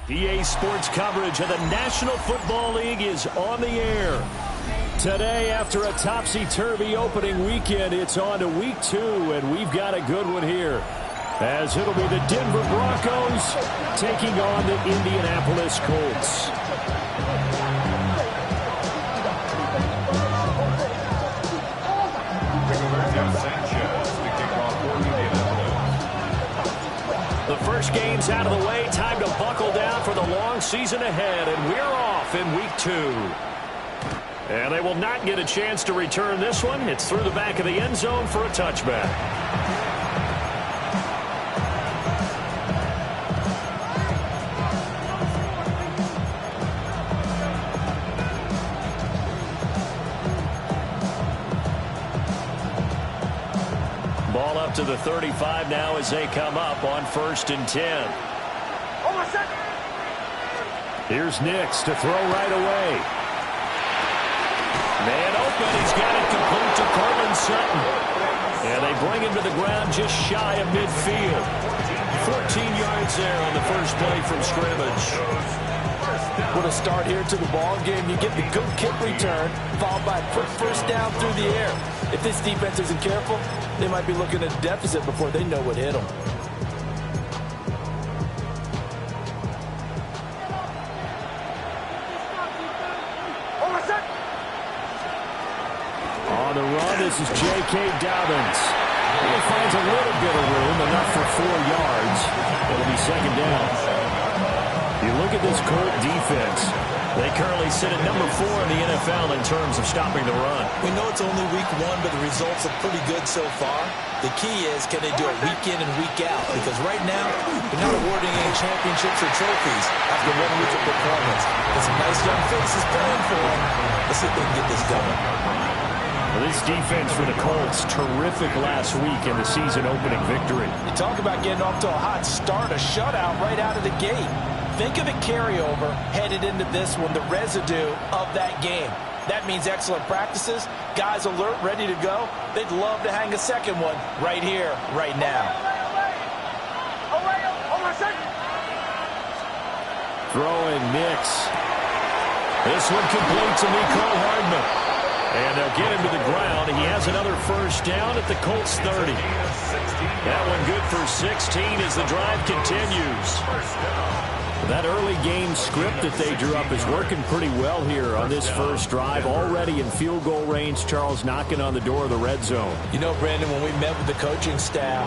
EA Sports coverage of the National Football League is on the air. Today, after a topsy-turvy opening weekend, it's on to week 2, and we've got a good one here. As it'll be the Denver Broncos taking on the Indianapolis Colts. The first game's out of the way. Time to buckle down for the long season ahead, and we're off in week 2. And they will not get a chance to return this one. It's through the back of the end zone for a touchback. Ball up to the 35 now as they come up on 1st and 10. Here's Nix to throw right away. Man open, he's got it complete to Cortland Sutton. And they bring him to the ground just shy of midfield. 14 yards there on the first play from scrimmage. What a start here to the ball game. You get the good kick return, followed by a quick first down through the air. If this defense isn't careful, they might be looking at a deficit before they know what hit them. On the run, this is J.K. Dobbins. He finds a little bit of room, enough for 4 yards. It'll be second down. You look at this Colt defense. They currently sit at number 4 in the NFL in terms of stopping the run. We know it's only week 1, but the results are pretty good so far. The key is, can they do it week in and week out? Because right now, they're not awarding any championships or trophies after 1 week of performance. There's some nice young faces playing for them. Let's see if they can get this going. Well, this defense for the Colts, terrific last week in the season-opening victory. You talk about getting off to a hot start, a shutout right out of the gate. Think of the carryover headed into this one, the residue of that game. That means excellent practices, guys alert, ready to go. They'd love to hang a second one right here, right now. Throwing Nix. This one complete to Mecole Hardman. And they'll get him to the ground. He has another first down at the Colts 30. That one good for 16 as the drive continues. That early game script that they drew up is working pretty well here on this first drive. Already in field goal range, Charles knocking on the door of the red zone. You know, Brandon, when we met with the coaching staff,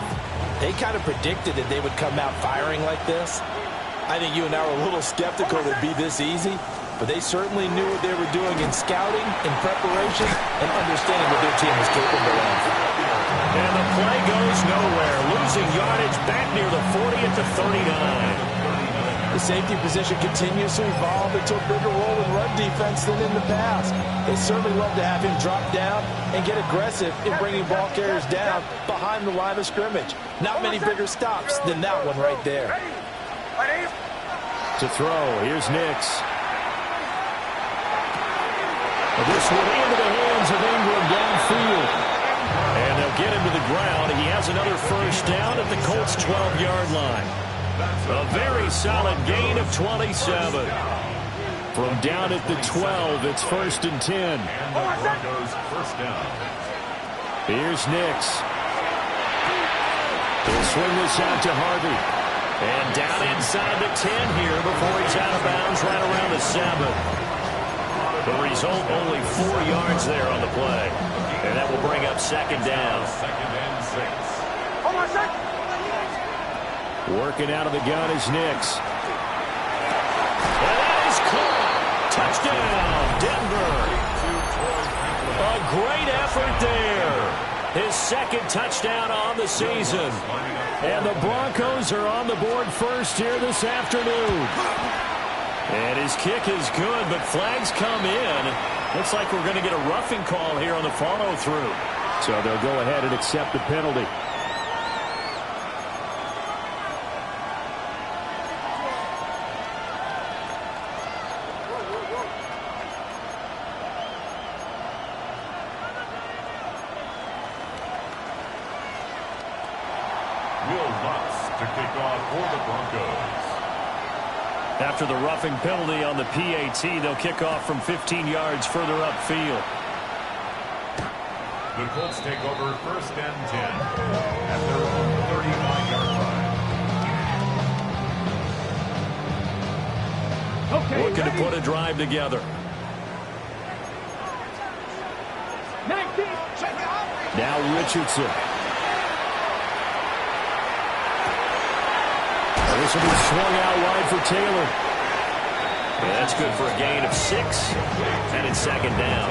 they kind of predicted that they would come out firing like this. I think you and I were a little skeptical it would be this easy, but they certainly knew what they were doing in scouting, in preparation, and understanding what their team was capable of. And the play goes nowhere. Losing yardage back near the 40 at the 39. The safety position continues to evolve into a bigger role in run defense than in the past. They certainly love to have him drop down and get aggressive in bringing ball carriers down behind the line of scrimmage. Not many bigger stops than that one right there. To throw, here's Nix. This one into the hands of Ingram downfield. And they'll get him to the ground. He has another first down at the Colts' 12-yard line. A very solid gain of 27. From down at the 12, it's 1st and 10. Here's Nix. He'll swing this out to Harvey. And down inside the 10 here before he's out of bounds right around the 7. The result, only 4 yards there on the play. And that will bring up second down. Working out of the gun is Nix. And that is caught. Touchdown, Denver. A great effort there. His second touchdown on the season. And the Broncos are on the board first here this afternoon. And his kick is good, but flags come in. Looks like we're going to get a roughing call here on the follow-through. So they'll go ahead and accept the penalty. After the roughing penalty on the PAT, they'll kick off from 15 yards further upfield. The Colts take over 1st and 10 at their own 39-yard line. Okay, looking to put a drive together. 19. Now Richardson. This will be swung out wide for Taylor. Yeah, that's good for a gain of 6. And it's 2nd down.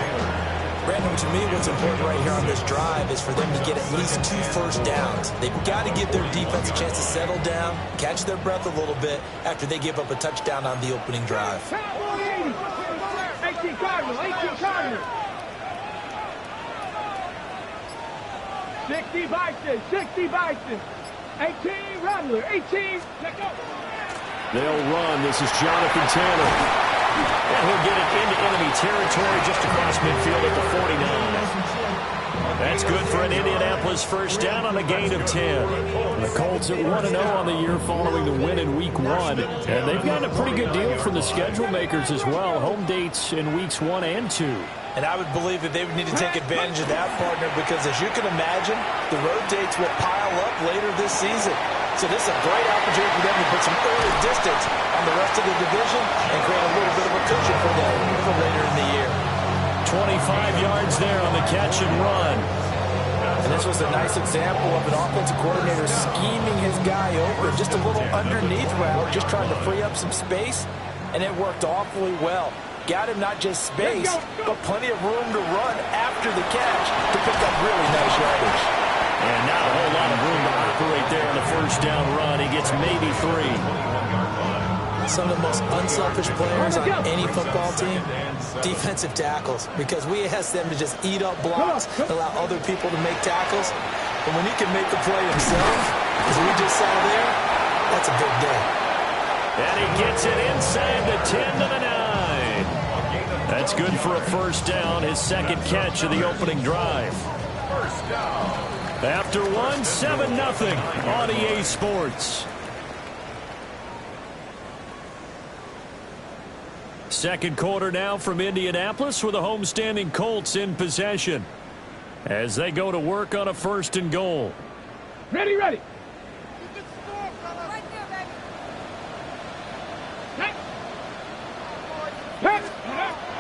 Brandon, to me, what's important right here on this drive is for them to get at least 2 first downs. They've got to give their defense a chance to settle down, catch their breath a little bit after they give up a touchdown on the opening drive. 18 Cardinals, 18 Cardinals. 60 Bison, 60 Bison. 18 Rattler, 18. Let go. They'll run. This is Jonathan Taylor. And he'll get it into enemy territory just across midfield at the 49. That's good for an Indianapolis first down on a gain of 10. The Colts at 1-0 on the year following the win in Week 1. And they've gotten a pretty good deal from the schedule makers as well. Home dates in Weeks 1 and 2. And I would believe that they would need to take advantage of that, partner, because as you can imagine, the road dates will pile up later this season. So this is a great opportunity for them to put some early distance on the rest of the division and create a little bit of a cushion for them for later in the year. 25 yards there on the catch and run. And this was a nice example of an offensive coordinator scheming his guy open, just a little underneath route, just trying to free up some space, and it worked awfully well. Got him not just space, but plenty of room to run after the catch to pick up really nice yardage. And not a whole lot of room to operate there on the first down run. He gets maybe 3. Some of the most unselfish players on any football team, defensive tackles, because we ask them to just eat up blocks, allow other people to make tackles. But when he can make the play himself, as we just saw there, that's a big day. And he gets it inside the 10 to the 9. That's good for a first down, his 2nd catch of the opening drive. First down. After 1, 7-0 on EA Sports. Second quarter now from Indianapolis with the homestanding Colts in possession as they go to work on a 1st and goal. Ready, ready.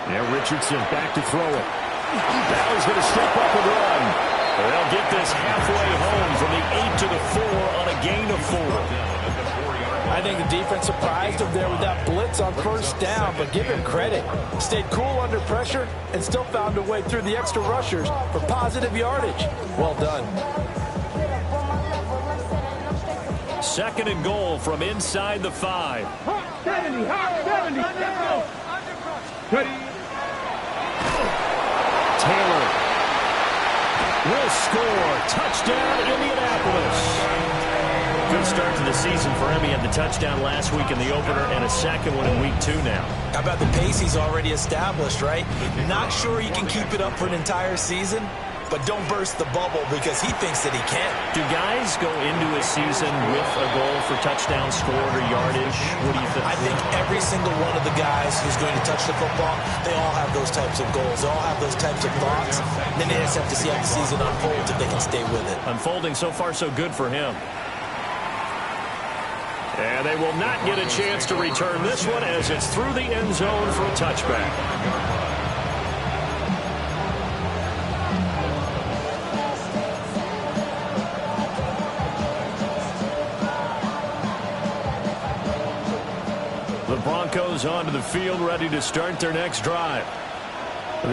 Now Richardson back to throw it. Now he's going to step up and run. They'll get this halfway home from the 8 to the 4 on a gain of 4. I think the defense surprised him there with that blitz on first down, but give him credit. Stayed cool under pressure and still found a way through the extra rushers for positive yardage. Well done. 2nd and goal from inside the 5. Hot 70, hot 70. Let's go. Ready. Taylor will score. Touchdown, Indianapolis. Good start to the season for him. He had the touchdown last week in the opener and a 2nd one in Week 2 now. How about the pace he's already established, right? Not sure he can keep it up for an entire season, but don't burst the bubble because he thinks that he can. Do guys go into a season with a goal for touchdown scored or yardage? What do you think? I think every single one of the guys who's going to touch the football, they all have those types of goals. They all have those types of thoughts. Then they just have to see how the season unfolds if they can stay with it. Unfolding so far so good for him. And they will not get a chance to return this one as it's through the end zone for a touchback. The Broncos onto the field, ready to start their next drive.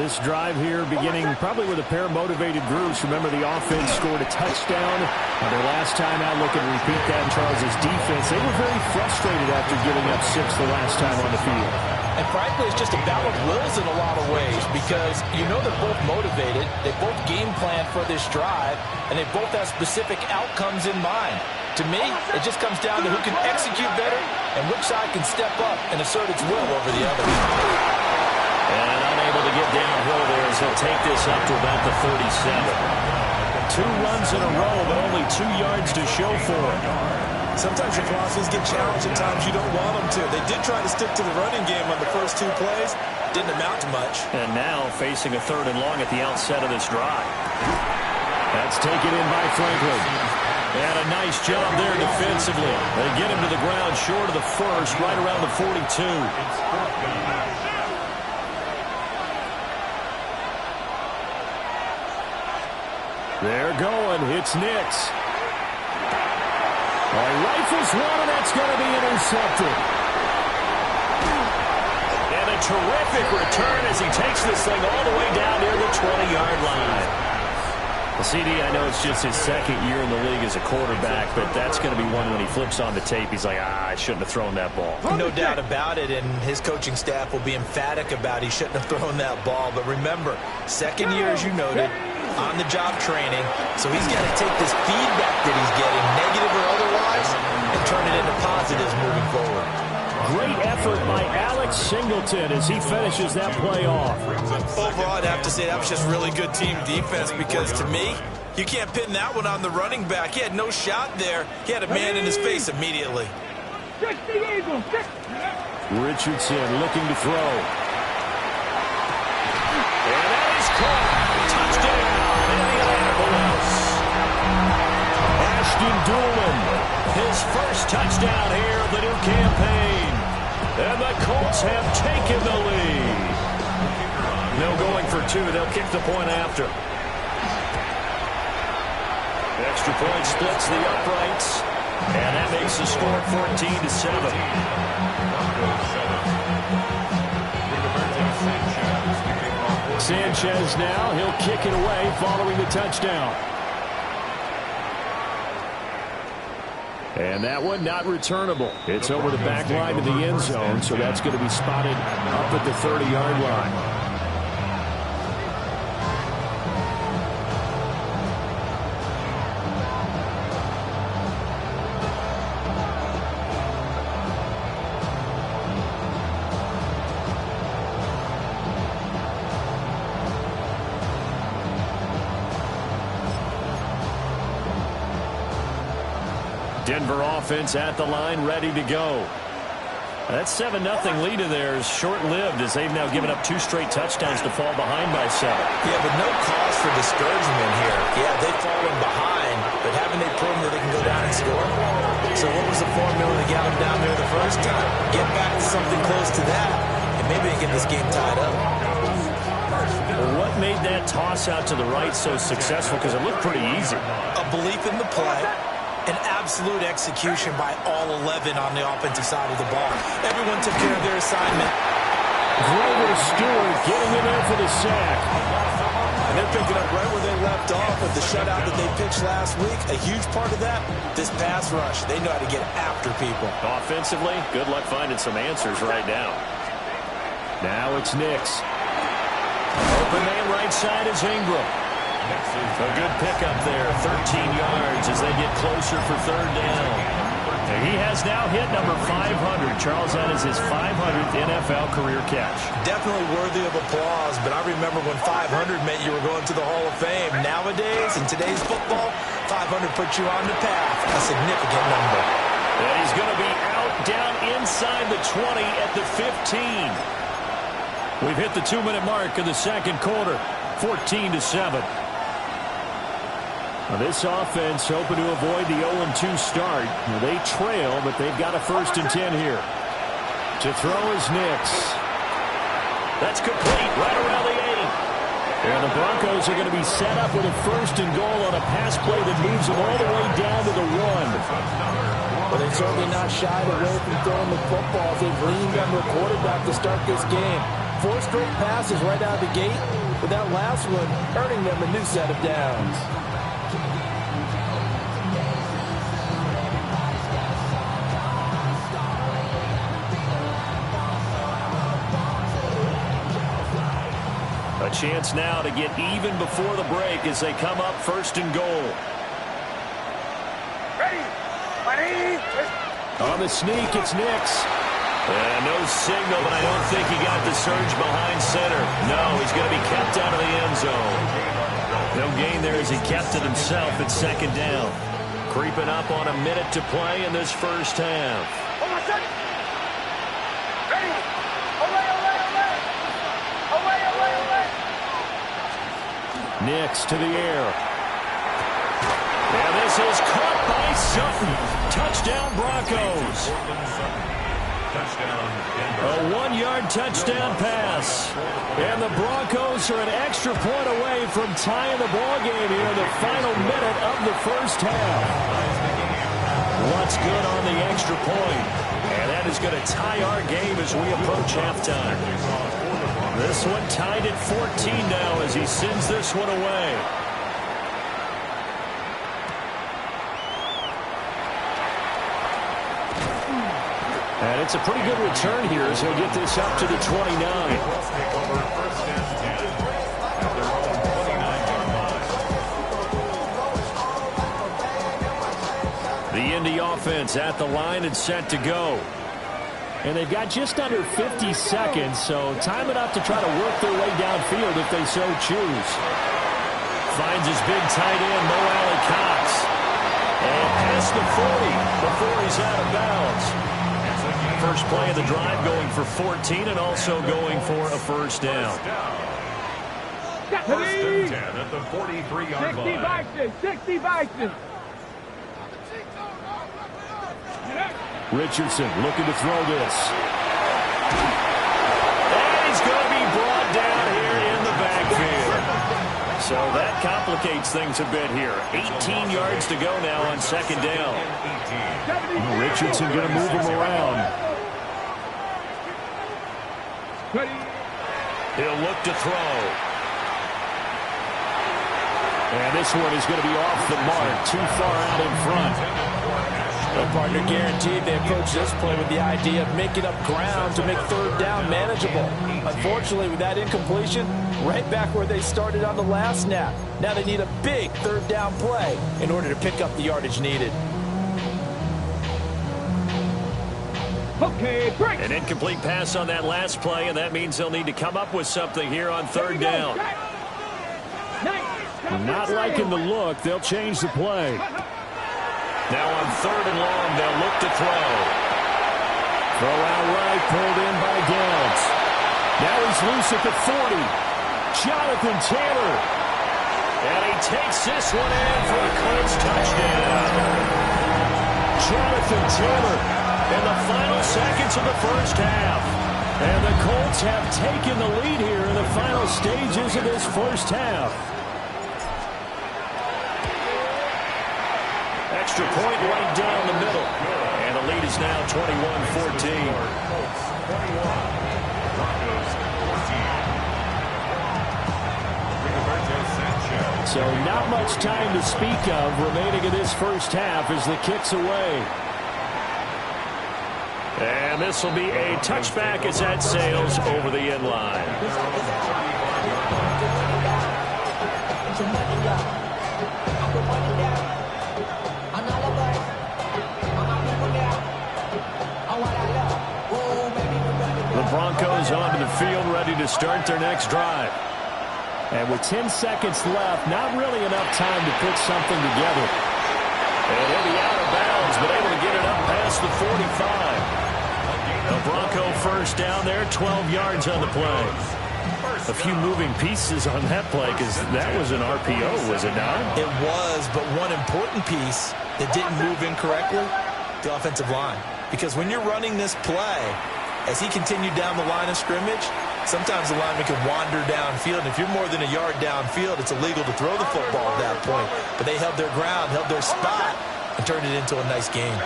This drive here beginning probably with a pair of motivated groups. Remember, the offense scored a touchdown on their last time out. Looking to repeat that in Charles' defense. They were very frustrated after giving up 6 the last time on the field. And frankly, it's just a battle of wills in a lot of ways because you know they're both motivated. They both game plan for this drive, and they both have specific outcomes in mind. To me, it just comes down to who can execute better and which side can step up and assert its will over the other. And unable to get downhill there as he'll take this up to about the 37. 2 runs in a row, but only 2 yards to show for it. Sometimes your philosophies get challenged at times you don't want them to. They did try to stick to the running game on the first 2 plays. Didn't amount to much. And now facing a 3rd and long at the outset of this drive. That's taken in by Franklin. And a nice job there defensively. They get him to the ground short of the 1st, right around the 42. They're going. It's Nix. Rifles one, and that's going to be intercepted. And a terrific return as he takes this thing all the way down near the 20-yard line. Well, CD, I know it's just his 2nd year in the league as a quarterback, but that's going to be one when he flips on the tape. He's like, I shouldn't have thrown that ball. No doubt about it, and his coaching staff will be emphatic about he shouldn't have thrown that ball. But remember, 2nd year, as you noted, on-the-job training, so he's got to take this feedback that he's getting, negative or otherwise, and turn it into positives moving forward. Great effort by Alex Singleton as he finishes that play off. Overall, I'd have to say that was just really good team defense because, to me, you can't pin that one on the running back. He had no shot there. He had a man in his face immediately. Richardson looking to throw. And that is caught. Touchdown, Indianapolis. Ashton Doolin, his first touchdown here of the new campaign. And the Colts have taken the lead. No going for 2. They'll kick the point after. Extra point splits the uprights. And that makes the score 14-7. Sanchez now, he'll kick it away following the touchdown. And that one not returnable. It's over the back line to the end zone, so that's going to be spotted up at the 30-yard line. Denver offense at the line, ready to go. That 7-0 lead of theirs short-lived as they've now given up 2 straight touchdowns to fall behind by 7. Yeah, but no cause for discouragement here. Yeah, they've fallen behind, but haven't they proven that they can go down and score? So what was the formula to get them down there the first time? Get back to something close to that, and maybe they get this game tied up. Well, what made that toss out to the right so successful? Because it looked pretty easy. A belief in the play. An absolute execution by all 11 on the offensive side of the ball. Everyone took care of their assignment. Grover Stewart getting in there for the sack. And they're picking up right where they left off with the shutout that they pitched last week. A huge part of that, this pass rush. They know how to get after people. Offensively, good luck finding some answers right now. Now it's Nix. Open man right side is Ingram. A good pickup there, 13 yards as they get closer for 3rd down. And he has now hit number 500. Charles, that is his 500th NFL career catch. Definitely worthy of applause, but I remember when 500 meant you were going to the Hall of Fame. Nowadays, in today's football, 500 puts you on the path, a significant number. And he's going to be out down inside the 20 at the 15. We've hit the 2-minute mark of the 2nd quarter, 14-7. Now this offense hoping to avoid the 0-2 start. They trail, but they've got a 1st and 10 here. To throw is Nix. That's complete right around the 8. And the Broncos are going to be set up with a 1st and goal on a pass play that moves them all the way down to the 1. But they've certainly not shied away from throwing the football. They've leaned on their quarterback to start this game. 4 straight passes right out of the gate, with that last one earning them a new set of downs. A chance now to get even before the break as they come up 1st and goal. On the sneak, it's Nix. No signal, but I don't think he got the surge behind center. No, he's going to be kept out of the end zone. No gain there as he kept it himself at 2nd down. Creeping up on a minute to play in this first half. Nix to the air. And this is caught by Sutton. Touchdown, Broncos. A 1-yard touchdown pass. And the Broncos are an extra point away from tying the ball game here in the final minute of the first half. What's good on the extra point? And that is going to tie our game as we approach halftime. This one tied at 14 now as he sends this one away. And it's a pretty good return here as he'll get this up to the 29. The Indy offense at the line and set to go. And they've got just under 50 seconds, so time enough to try to work their way downfield if they so choose. Finds his big tight end, Mo Alley-Cox. And past the 40 before he's out of bounds. First play of the drive going for 14 and also going for a first down. First and 10 at the 43-yard line. 60 Bison, 60 Bison. Richardson looking to throw this. And he's going to be brought down here in the backfield. So that complicates things a bit here. 18 yards to go now on second down. Richardson going to move him around. He'll look to throw. And this one is going to be off the mark, too far out in front. The partner guaranteed they approach this play with the idea of making up ground to make third down manageable. Unfortunately, with that incompletion, right back where they started on the last snap. Now they need a big third down play in order to pick up the yardage needed. Okay, break. An incomplete pass on that last play, and that means they'll need to come up with something here on third down. Not liking the look. They'll change the play. Now on third and long, they'll look to throw. Throw out right, pulled in by Downs. Now he's loose at the 40. Jonathan Taylor. And he takes this one in for a clinch touchdown. Jonathan Taylor in the final seconds of the first half. And the Colts have taken the lead here in the final stages of this first half. Extra point right down the middle. And the lead is now 21-14. So not much time to speak of remaining in this first half as the kick's away. And this will be a touchback as that sails over the end line. The Broncos onto the field ready to start their next drive. And with 10 seconds left, not really enough time to put something together. And he'll be out of bounds, but able to get it up past the 45. A Bronco first down there, 12 yards on the play. A few moving pieces on that play because that was an RPO, was it not? It was, but one important piece that didn't move incorrectly, the offensive line. Because when you're running this play, as he continued down the line of scrimmage, sometimes the lineman can wander downfield. And if you're more than a yard downfield, it's illegal to throw the football at that point. But they held their ground, held their spot, and turned it into a nice game.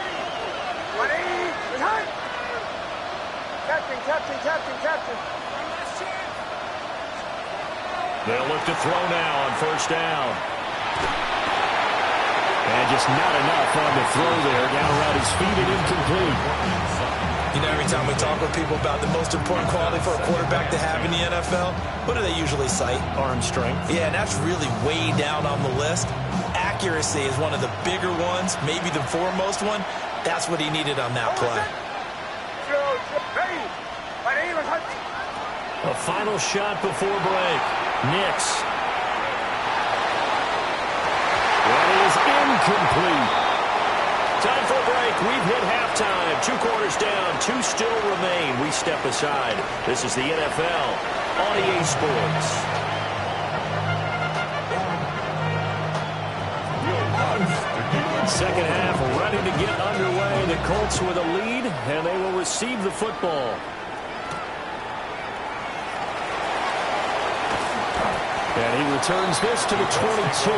Captain. They'll look to throw now on first down. And just not enough on the throw there. Down around his feet and incomplete. You know, every time we talk with people about the most important quality for a quarterback to have in the NFL, what do they usually cite? Arm strength. Yeah, and that's really way down on the list. Accuracy is one of the bigger ones, maybe the foremost one. That's what he needed on that play. A final shot before break. Nix. That is incomplete. Time for a break. We've hit halftime. 2 quarters down. 2 still remain. We step aside. This is the NFL on EA Sports. Second half ready to get underway. The Colts with a lead, and they will receive the football. And he returns this to the 22.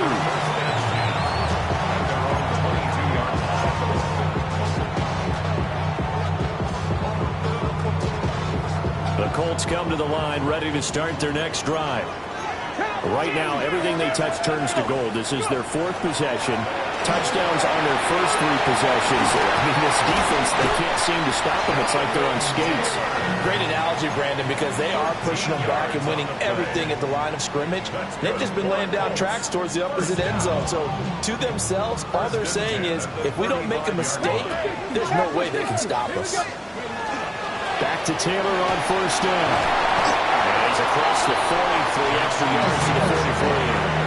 The Colts come to the line ready to start their next drive. Right now, everything they touch turns to gold. This is their 4th possession. Touchdowns on their first 3 possessions. I mean, this defense, they can't seem to stop them. It's like they're on skates. Great analogy, Brandon, because they are pushing them back and winning everything at the line of scrimmage. They've just been laying down tracks towards the opposite end zone. So to themselves, all they're saying is, if we don't make a mistake, there's no way they can stop us. Back to Taylor on first down. And he's across the 40 for the extra yards to the 43.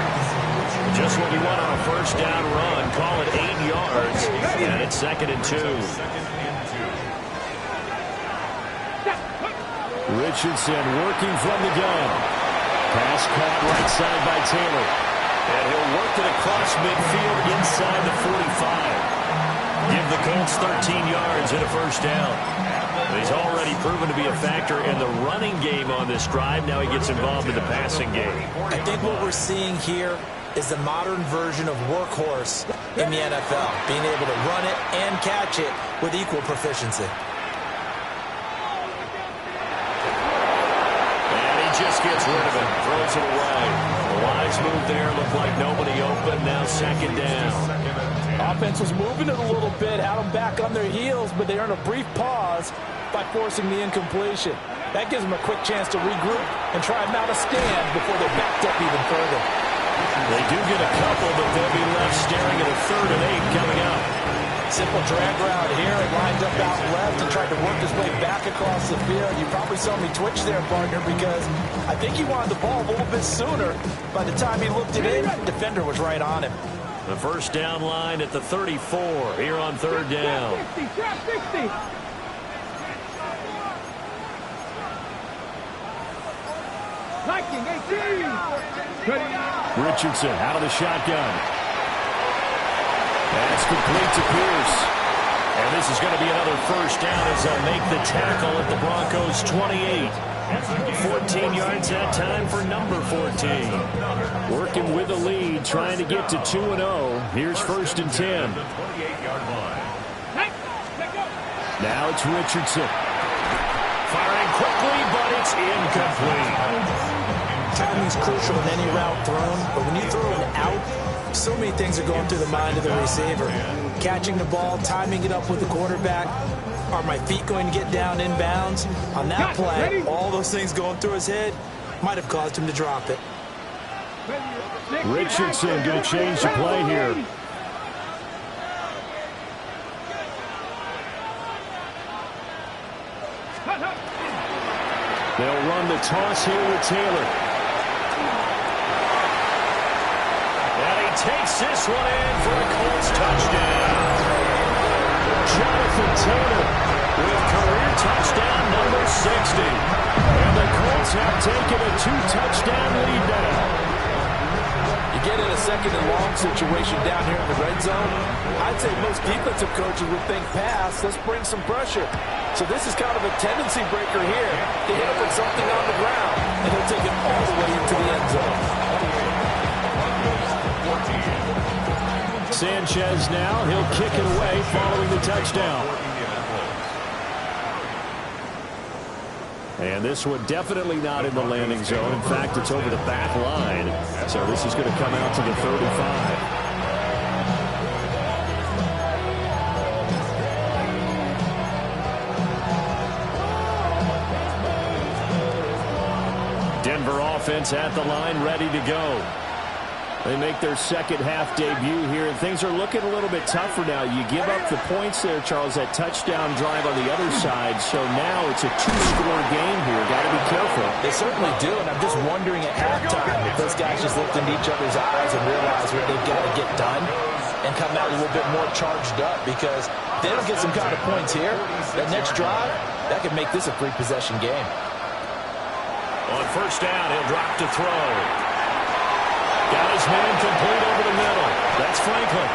Just what we want on a first down run. Call it 8 yards. And it's 2nd and 2. Richardson working from the gun. Pass caught right side by Taylor. And he'll work it across midfield inside the 45. Give the Colts 13 yards and a first down. He's already proven to be a factor in the running game on this drive. Now he gets involved in the passing game. I think what we're seeing here is the modern version of workhorse in the NFL, being able to run it and catch it with equal proficiency. And he just gets rid of it, throws it away. The wise move there, looked like nobody open, now 2nd down. Offense was moving it a little bit, had them back on their heels, but they earned a brief pause by forcing the incompletion. That gives them a quick chance to regroup and try and mount a stand before they're backed up even further. They do get a couple, but they'll be left staring at a 3rd and 8 coming up. Simple drag route here. It lined up out left and tried to work his way back across the field. You probably saw me twitch there, partner, because I think he wanted the ball a little bit sooner. By the time he looked it in, the defender was right on him. The first down line at the 34 here on 3rd down. 60. Liking 18. Richardson out of the shotgun. That's complete to Pierce. And this is going to be another first down as they'll make the tackle at the Broncos' 28. 14 yards that time for number 14. Working with the lead, trying to get to 2-0. Here's 1st and 10. Now it's Richardson. Firing quickly, but it's incomplete. Timing's crucial in any route thrown, but when you throw an out, so many things are going through the mind of the receiver. Catching the ball, timing it up with the quarterback. Are my feet going to get down inbounds? On that play, all those things going through his head might have caused him to drop it. Richardson going to change the play here. They'll run the toss here with Taylor. And he takes this one in for a Colts touchdown. Jonathan Taylor with career touchdown number 60. And the Colts have taken a 2-touchdown lead now. You get in a 2nd and long situation down here in the red zone, I'd say most defensive coaches would think pass, let's bring some pressure. So this is kind of a tendency breaker here to hit him with something on the ground, and he'll take it all the way into the end zone. Sanchez now, he'll kick it away following the touchdown. And this one definitely not in the landing zone. In fact, it's over the back line. So this is going to come out to the 35. Denver offense at the line, ready to go. They make their second half debut here, and things are looking a little bit tougher now. You give up the points there, Charles, that touchdown drive on the other side. So now it's a 2-score game here. Got to be careful. They certainly do, and I'm just wondering at halftime if those guys just looked into each other's eyes and realized what they've got to get done. and come out a little bit more charged up, because if they don't get some kind of points here, that next drive, that could make this a three-possession game. On first down, he'll drop to throw. Got his man complete over the middle. That's Franklin.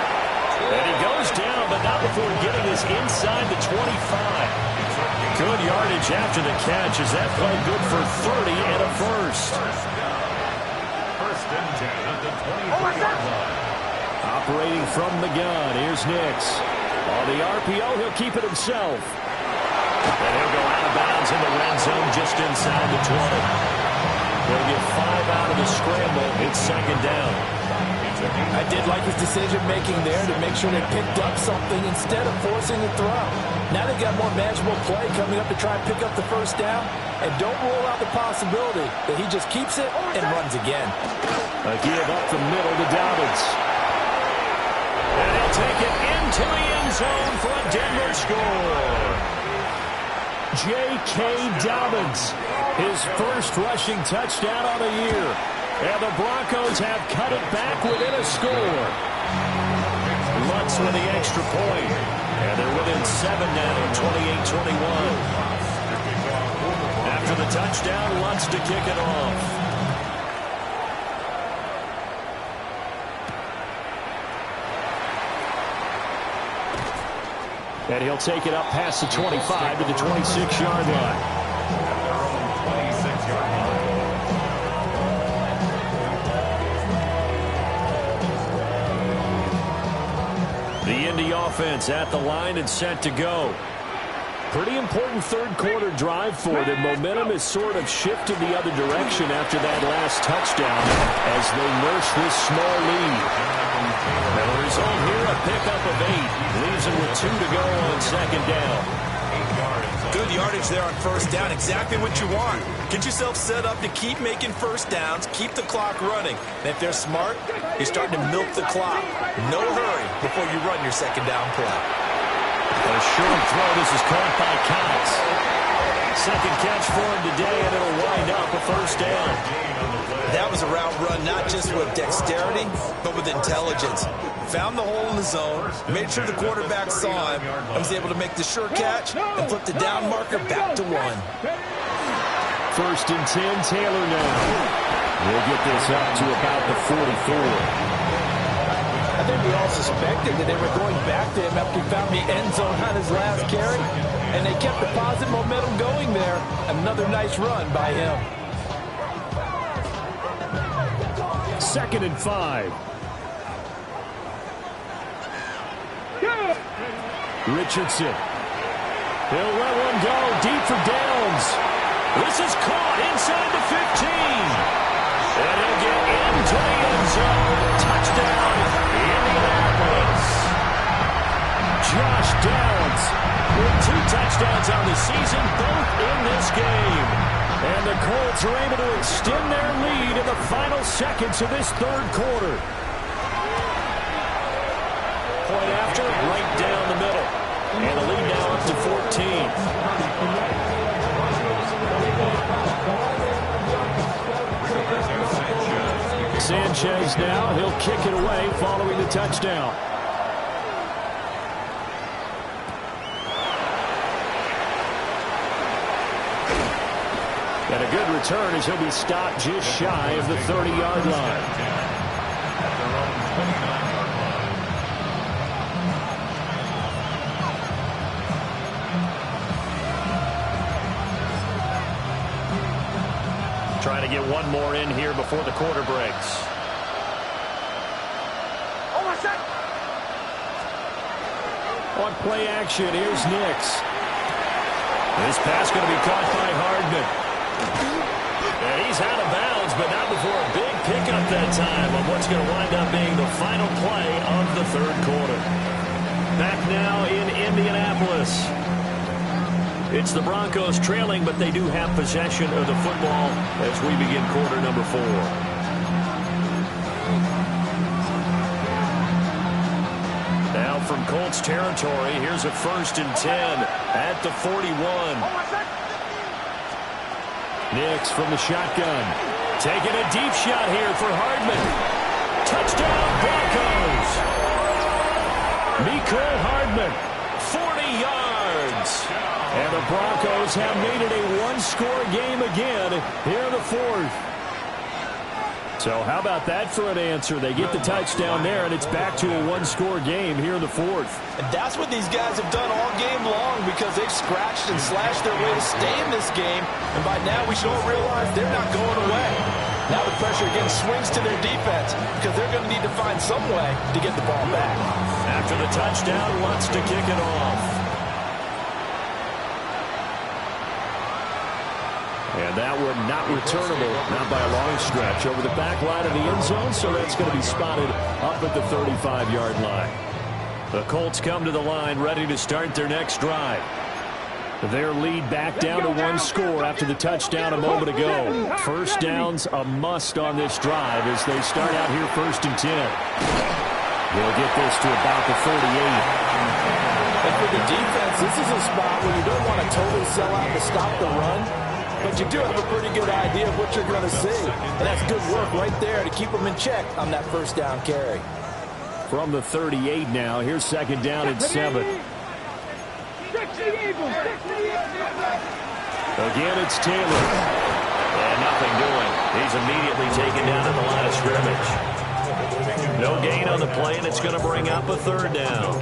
And he goes down, but not before getting us inside the 25. Good yardage after the catch, as that play good for 30 and a first. First and 10 at the 23-yard line. Operating from the gun, here's Nix. On the RPO, he'll keep it himself. And he'll go out of bounds in the red zone just inside the 20. They'll get 5 out of the scramble. It's second down. I did like his decision-making there to make sure they picked up something instead of forcing the throw. Now they've got more manageable play coming up to try and pick up the first down. And don't rule out the possibility that he just keeps it and runs again. A give up the middle to Dobbins. And he'll take it into the end zone for a Denver score. J.K. Dobbins, his first rushing touchdown on the year. And the Broncos have cut it back within a score. Lutz with the extra point. And they're within 7 now, 28-21. After the touchdown, Lutz to kick it off. And he'll take it up past the 25 to the 26-yard line. At their own 26-yard line. The Indy offense at the line and set to go. Pretty important third quarter drive for them. Momentum has sort of shifted the other direction after that last touchdown as they nurse this small lead. And the result here, a pickup of 8. Leaves them with 2 to go on second down. Good yardage there on first down. Exactly what you want. Get yourself set up to keep making first downs, keep the clock running. And if they're smart, you're starting to milk the clock. No hurry before you run your second down play. A short throw. This is caught by Cox. Second catch for him today, and it'll wind up a first down. That was a route run not just with dexterity, but with intelligence. Found the hole in the zone, made sure the quarterback saw him, and was able to make the sure catch and flip the down marker back to 1. First and 10, Taylor now. We'll get this up to about the 44. I think we all suspected that they were going back to him after he found the end zone on his last carry, and they kept the positive momentum going there. Another nice run by him. Second and 5. Richardson. He'll let one go deep for Downs. This is caught inside the 15. And he'll get into the end zone. Touchdown, Indianapolis. Josh Downs with 2 touchdowns on the season, both in this game. And the Colts are able to extend their lead in the final seconds of this third quarter. Point after, right down the middle. And the lead now up to 14. Sanchez now, he'll kick it away following the touchdown. And a good return as he'll be stopped just shy of the 30-yard line. At their own 29-yard line. Trying to get one more in here before the quarter breaks. On play action, here's Nix. This pass going to be caught by Hardman. And he's out of bounds, but not before a big pickup that time on what's going to wind up being the final play of the third quarter. Back now in Indianapolis. It's the Broncos trailing, but they do have possession of the football as we begin quarter number 4. Now from Colts territory, here's a first and 10 at the 41. Nix from the shotgun. Taking a deep shot here for Hardman. Touchdown, Broncos. Mecole Hardman, 40 yards. And the Broncos have made it a one-score game again here in the fourth. So how about that for an answer? They get the touchdown there, and it's back to a one-score game here in the fourth. And that's what these guys have done all game long because they've scratched and slashed their way to stay in this game. And by now we should all realize they're not going away. Now the pressure again swings to their defense because they're going to need to find some way to get the ball back. After the touchdown, wants to kick it off. And that one not returnable, not by a long stretch, over the back line of the end zone, so that's going to be spotted up at the 35-yard line. The Colts come to the line, ready to start their next drive. Their lead back down to one score after the touchdown a moment ago. First down's a must on this drive as they start out here 1st and 10. They'll get this to about the 38. And for the defense, this is a spot where you don't want to totally sell out to stop the run. But you do have a pretty good idea of what you're going to see. And that's good work right there to keep them in check on that first down carry. From the 38 now, here's 2nd down and 7. Again, it's Taylor. And nothing doing. He's immediately taken down at the line of scrimmage. No gain on the play, and it's going to bring up a 3rd down.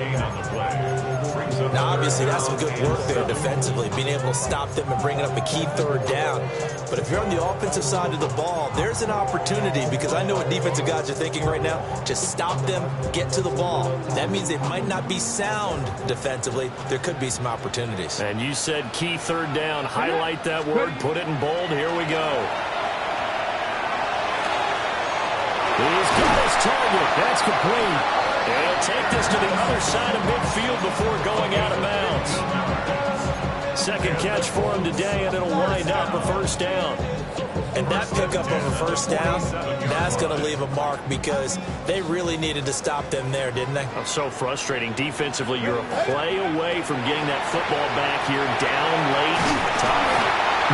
Now, obviously, that's some good work there defensively, being able to stop them and bringing up a key 3rd down. But if you're on the offensive side of the ball, there's an opportunity because I know what defensive guys are thinking right now. Just stop them, get to the ball. That means they might not be sound defensively. There could be some opportunities. And you said key 3rd down. Highlight that word, put it in bold. Here we go. He's got his target. That's complete. He'll take this to the other side of midfield before going out of bounds. 2nd catch for him today, and it'll wind up a 1st down. And that pickup of a 1st down, that's going to leave a mark because they really needed to stop them there, didn't they? Oh, so frustrating. Defensively, you're a play away from getting that football back here down late.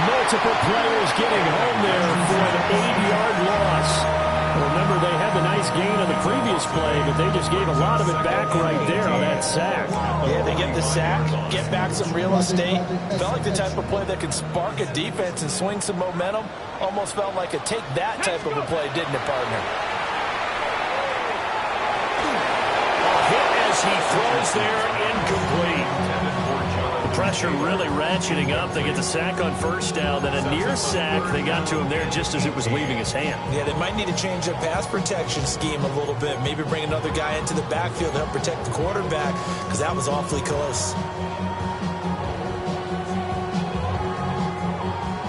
Multiple players getting home there for an 8-yard loss. Remember, they had the nice gain on the previous play, but they just gave a lot of it back right there on that sack. Yeah, they get the sack, get back some real estate. Felt like the type of play that could spark a defense and swing some momentum. Almost felt like a take that type of a play, didn't it, partner? Hit as he throws there, incomplete. Pressure really ratcheting up. They get the sack on 1st down, then a near sack. They got to him there just as it was leaving his hand. Yeah, they might need to change their pass protection scheme a little bit. Maybe bring another guy into the backfield to help protect the quarterback because that was awfully close.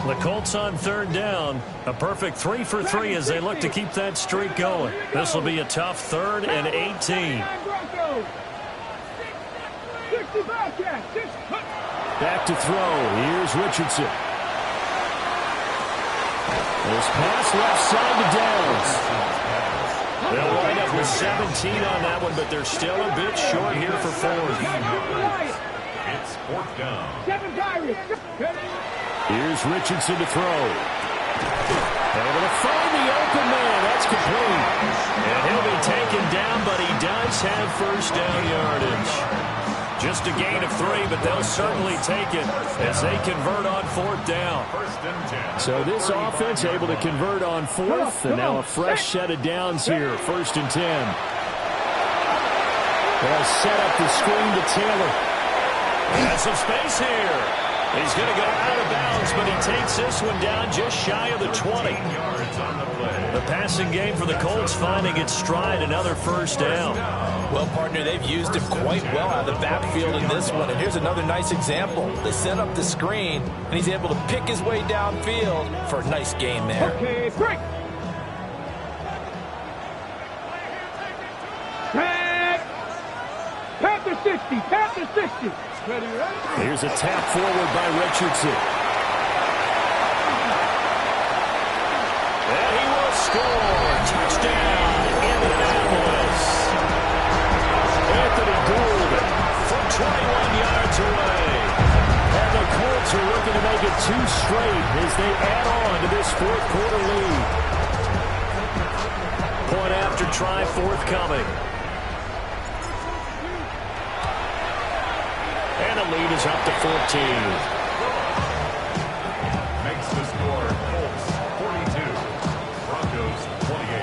The Colts on 3rd down. A perfect 3 for 3 as they look to keep that streak going. This will be a tough 3rd and 18. Back to throw. Here's Richardson. This pass left side to Downs. They'll wind up with 17 on that one, but they're still a bit short here for 4th. It's 4th down. Here's Richardson to throw. Able to find the open man. That's complete. And he'll be taken down, but he does have 1st down yardage. Just a gain of 3, but they'll certainly take it as they convert on 4th down. So this offense able to convert on 4th, and now a fresh set of downs here, 1st and 10. They'll set up the screen to Taylor. Has some space here. He's going to go out of bounds, but he takes this one down just shy of the 20. The passing game for the Colts finding its stride, another 1st down. Well, partner, they've used him quite well out of the backfield in this one. And here's another nice example. They set up the screen, and he's able to pick his way downfield for a nice gain there. Okay, break. Panther 60, Panther 60. Ready, ready? Here's a tap forward by Richardson. And he will score. Touchdown, Indianapolis. Anthony Gould from 21 yards away. And the Colts are looking to make it 2 straight as they add on to this 4th quarter lead. Point after try forthcoming. And the lead is up to 14. Makes the score Colts 42, Broncos 28.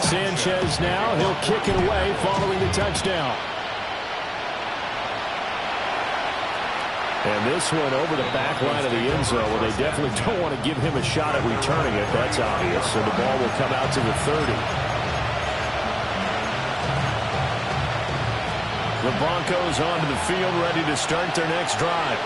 Sanchez now. He'll kick it away following the touchdown. And this one over the back line of the end zone, where they definitely don't want to give him a shot at returning it. That's obvious. So the ball will come out to the 30. The Broncos onto the field, ready to start their next drive.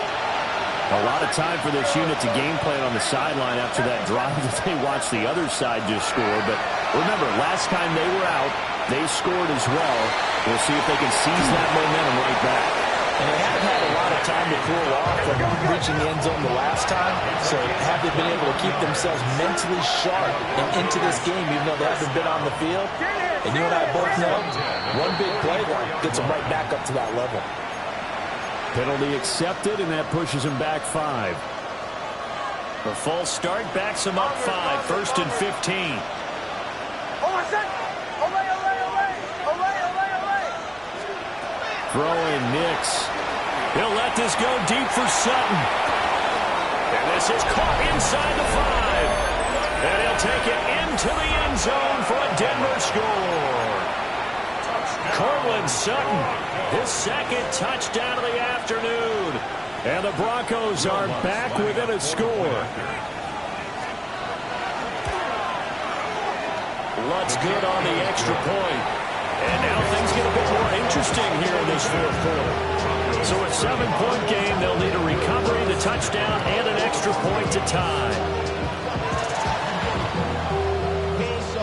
A lot of time for this unit to game plan on the sideline after that drive that they watched the other side just score. But remember, last time they were out, they scored as well. We'll see if they can seize that momentum right back. And they haven't had a lot of time to cool off from reaching the end zone the last time. So have they been able to keep themselves mentally sharp and into this game, even though they haven't been on the field? And you and I both know, one big play though gets them right back up to that level. Penalty accepted, and that pushes him back 5. The false start backs him up 5. First and 15. Throwing Nix. He'll let this go deep for Sutton. And this is caught inside the 5. And he'll take it into the end zone for a Denver score. Cortland Sutton, his second touchdown of the afternoon. And the Broncos are back within a score. Lutz good on the extra point. And now things get a bit more interesting here in this fourth quarter. So a 7-point game, they'll need a recovery, the touchdown, and an extra point to tie.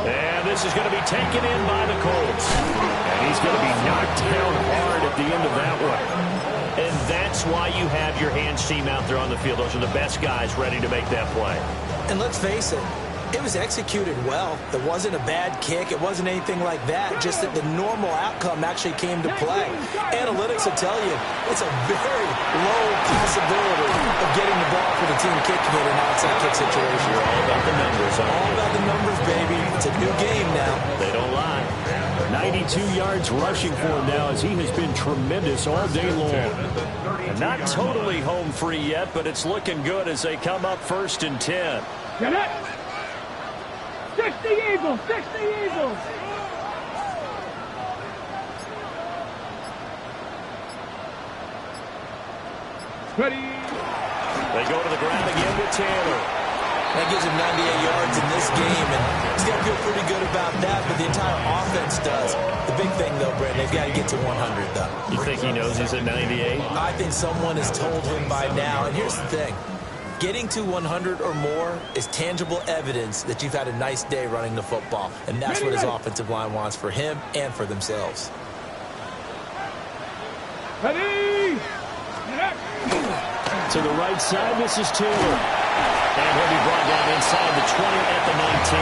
And this is going to be taken in by the Colts. And he's going to be knocked down hard at the end of that one. And that's why you have your hands team out there on the field. Those are the best guys ready to make that play. And let's face it, it was executed well. It wasn't a bad kick. It wasn't anything like that. Just that the normal outcome actually came to play. Analytics will tell you it's a very low possibility of getting the ball for the team kicking it in an outside kick situation. You're all about the numbers. All about the numbers, baby. It's a new game now. They don't lie. 92 yards rushing for him now, as he has been tremendous all day long. And not totally home free yet, but it's looking good as they come up first and 10. Get it! 60 Eagles! 60 Eagles! Ready! They go to the ground again with Taylor. That gives him 98 yards in this game, and he's got to feel pretty good about that, but the entire offense does. The big thing, though, Brent, they've got to get to 100, though. You think he knows he's at 98? I think someone has told him by now, and here's the thing. Getting to 100 or more is tangible evidence that you've had a nice day running the football, and that's what his offensive line wants for him and for themselves. Ready! To the right side, this is Taylor. And he'll be brought down inside the 20 at the 19.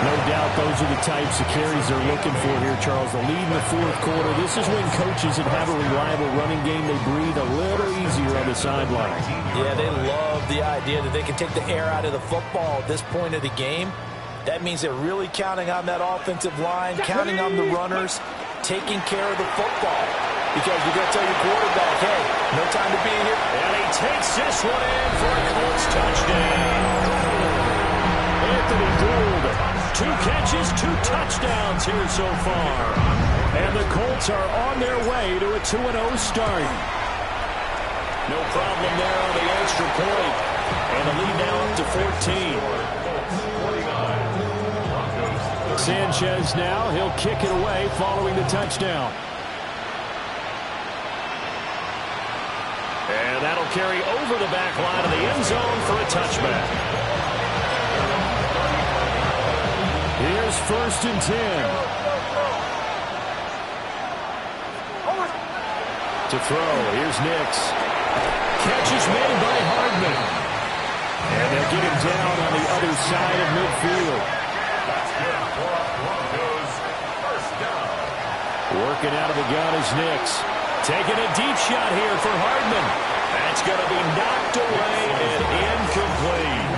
No doubt those are the types of carries they're looking for here, Charles. The lead in the fourth quarter. This is when coaches that have a reliable running game, they breathe a little easier on the sideline. Yeah, they love the idea that they can take the air out of the football at this point of the game. That means they're really counting on that offensive line, counting on the runners, taking care of the football. Because you're going to tell your quarterback, hey, no time to be here. And he takes this one in for a Colts touchdown. Anthony Gould, 2 catches, 2 touchdowns here so far. And the Colts are on their way to a 2-0 start. No problem there on the extra point. And the lead now up to 14. Sanchez now, he'll kick it away following the touchdown. And that'll carry over the back line of the end zone for a touchback. Here's first and 10. To throw, here's Nix. Catch is made by Hardman. And they'll get him down on the other side of midfield. Working out of the gun is Nix. Taking a deep shot here for Hardman. That's going to be knocked away and incomplete.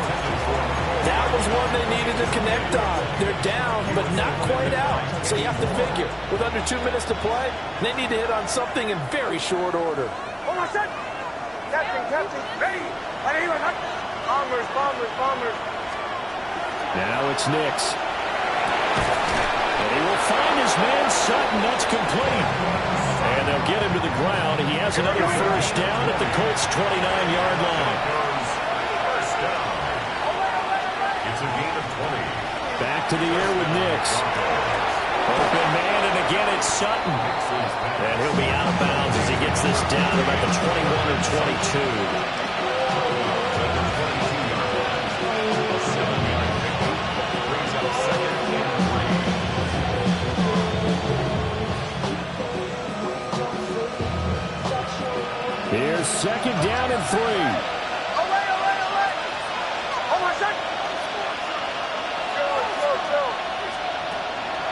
That was one one they needed to connect on. They're down, but not quite out. So you have to figure, with under 2 minutes to play, they need to hit on something in very short order. Hold on, set. Captain, ready. Bombers. Now it's Nix. And he will find his man Sutton. That's complete. And they'll get him to the ground. He has another first down at the Colts' 29-yard line. First down. It's a gain of 20. Back to the air with Nix. Open man, and again it's Sutton. And he'll be out of bounds as he gets this down about the 21 or 22. Here's second down and 3.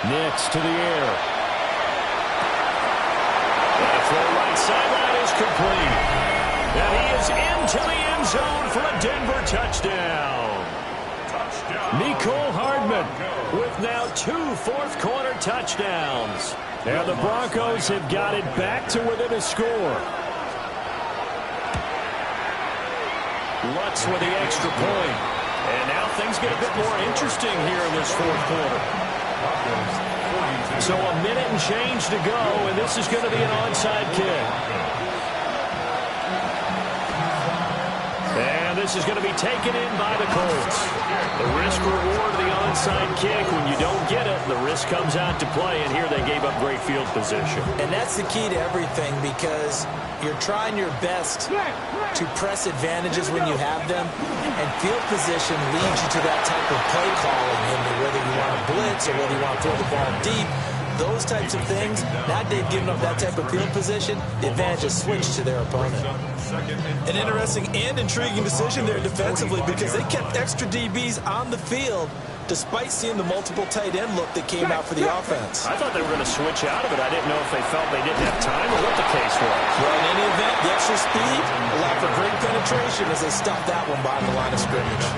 Nix to the air. And throw right sideline is complete. And he is into the end zone for a Denver touchdown. Mecole Hardman with now 2 fourth-quarter touchdowns. And the Broncos have got it back to within a score. Lutz with the extra point. And now things get a bit more interesting here in this fourth quarter. So a minute and change to go, and this is going to be an onside kick. And this is going to be taken in by the Colts. The risk-reward of the onside kick, when you don't get it, the risk comes out to play, and here they gave up great field position. And that's the key to everything, because you're trying your best to press advantages when you have them, and field position leads you to that type of play calling, whether you want to blitz or whether you want to throw the ball deep. Those types of things, now they've given up that type of field position, the advantage is switched to their opponent. An interesting and intriguing decision there defensively, because they kept extra DBs on the field despite seeing the multiple tight end look that came out for the offense. I thought they were going to switch out of it. I didn't know if they felt they didn't have time or what the case was. Well, in any event, the extra speed allowed for great penetration as they stopped that one by the line of scrimmage.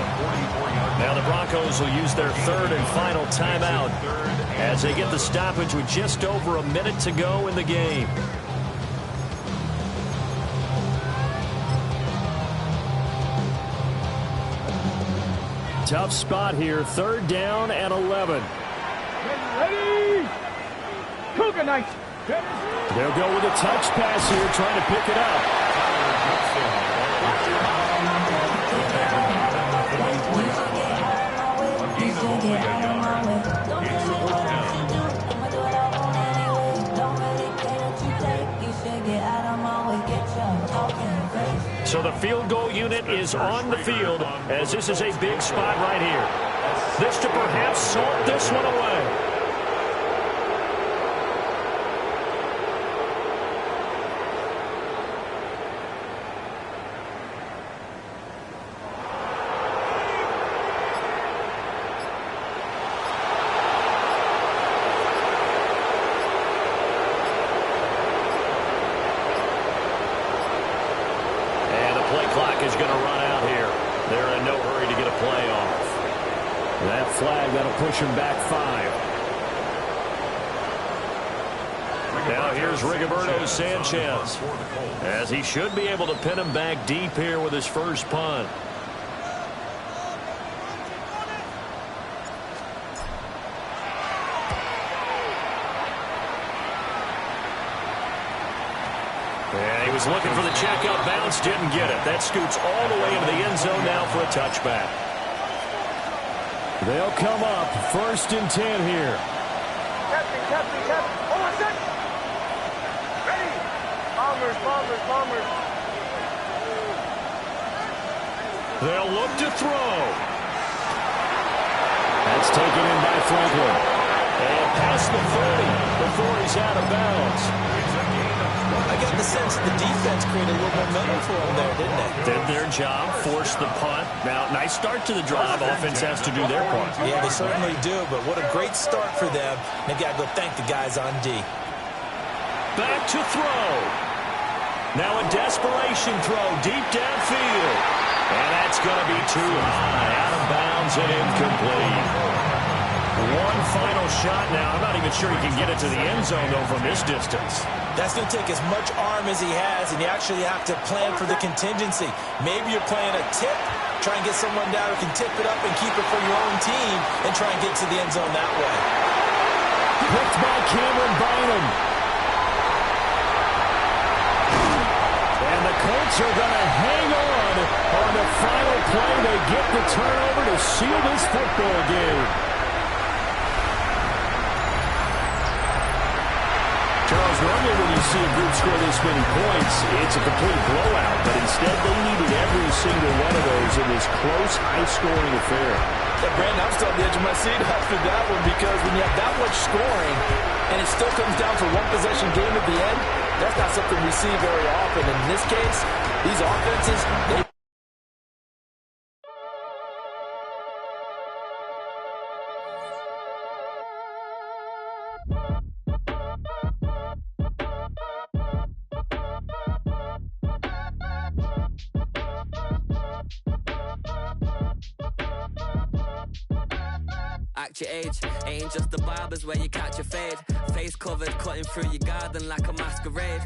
Now the Broncos will use their third and final timeout as they get the stoppage with just over a minute to go in the game. Tough spot here, third down and 11. Ready. Cougar night. They'll go with a touch pass here, trying to pick it up. So the field goal unit is on the field as this is a big spot right here. This to perhaps salt this one away. Is going to run out here. They're in no hurry to get a play off. That flag, that'll push him back 5. Now here's Rigoberto Sanchez, as he should be able to pin him back deep here with his first punt. And he was looking for the checkout bounce, didn't get it. That scoots all the way into the end zone now for a touchback. They'll come up first and 10 here. Captain. Hold on a second. Ready. Bombers. They'll look to throw. That's taken in by Franklin. And past the 30 before he's out of bounds. I got the sense that the defense created a little momentum for them there, didn't they? Did their job, forced the punt. Now, nice start to the drive. Offense has to do their part. Yeah, they certainly do, but what a great start for them. They got to go thank the guys on D. Back to throw. Now a desperation throw deep downfield. And that's going to be too high, out of bounds and incomplete. One final shot now. I'm not even sure he can get it to the end zone, though, from this distance. That's going to take as much arm as he has, and you actually have to plan for the contingency. Maybe you're playing a tip, try and get someone down who can tip it up and keep it for your own team and try and get to the end zone that way. Picked by Cameron Bynum. And the Colts are going to hang on the final play. They get the turnover to seal this football game. Charles, normally when you see a group score this many points, it's a complete blowout. But instead, they needed every single one of those in this close, high-scoring affair. Yeah, Brandon, I'm still on the edge of my seat after that one because when you have that much scoring and it still comes down to one-possession game at the end, that's not something we see very often. In this case, these offenses, they Act your age, ain't just the barbers where you catch a fade. Face covered, cutting through your garden like a masquerade.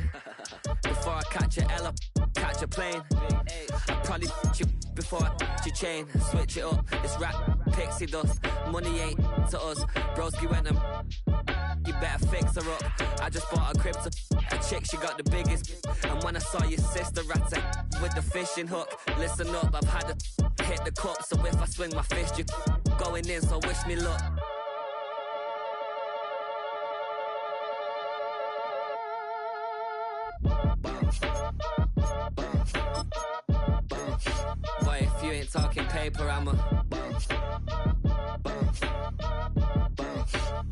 Before I catch a L up, catch a plane. I probably you before I your chain. Switch it up, it's rap, pixie dust. Money ain't to us, broski went and you better fix her up. I just bought a crib to a chick, she got the biggest. And when I saw your sister rat with the fishing hook, listen up, I've had to hit the cup. So if I swing my fist, you going in, so wish me luck. Boy, if you ain't talking paper, I'm a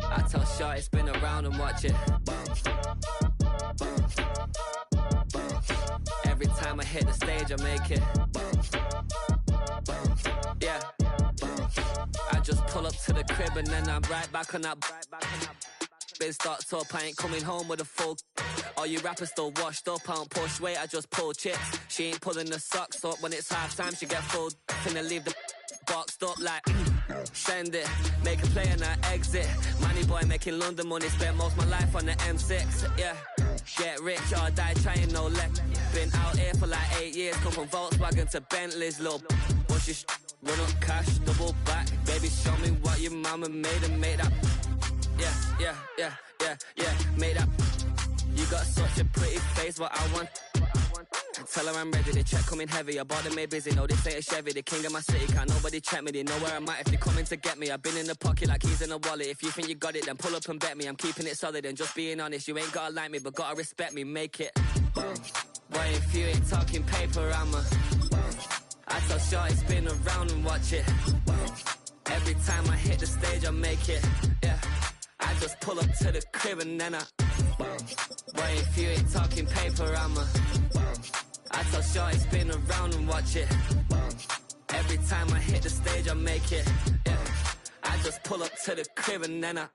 I tell Shorty spin around and watch it. Every time I hit the stage, I make it. Yeah. I just pull up to the crib and then I'm right back on that. Been stocked up, I ain't coming home with a full. All you rappers still washed up, I don't push weight, I just pull chips. She ain't pulling the socks up when it's half time, she get full. Finna leave the boxed up like send it, make a play and I exit. Money boy making London money, spent most of my life on the M6. Yeah, get rich or die trying, no left. Been out here for like 8 years, come from Volkswagen to Bentley's, little what's your run up cash, double back. Baby, show me what your mama made and made up. Yeah, made up. You got such a pretty face, what I want. Tell her I'm ready, the check coming heavy. I bought them made busy, no this ain't a Chevy. The king of my city, can't nobody check me. They know where I'm at if they coming to get me. I've been in the pocket like keys in a wallet. If you think you got it, then pull up and bet me. I'm keeping it solid and just being honest. You ain't gotta like me, but gotta respect me, make it. Boy, if you ain't talking paper, I'm a I tell Shorty spin around and watch it. Every time I hit the stage, I make it. Yeah, I just pull up to the crib and then I boy, if you ain't talking paper, I'm a I tell Shorty spin around and watch it. Every time I hit the stage, I make it. Yeah, I just pull up to the crib and then I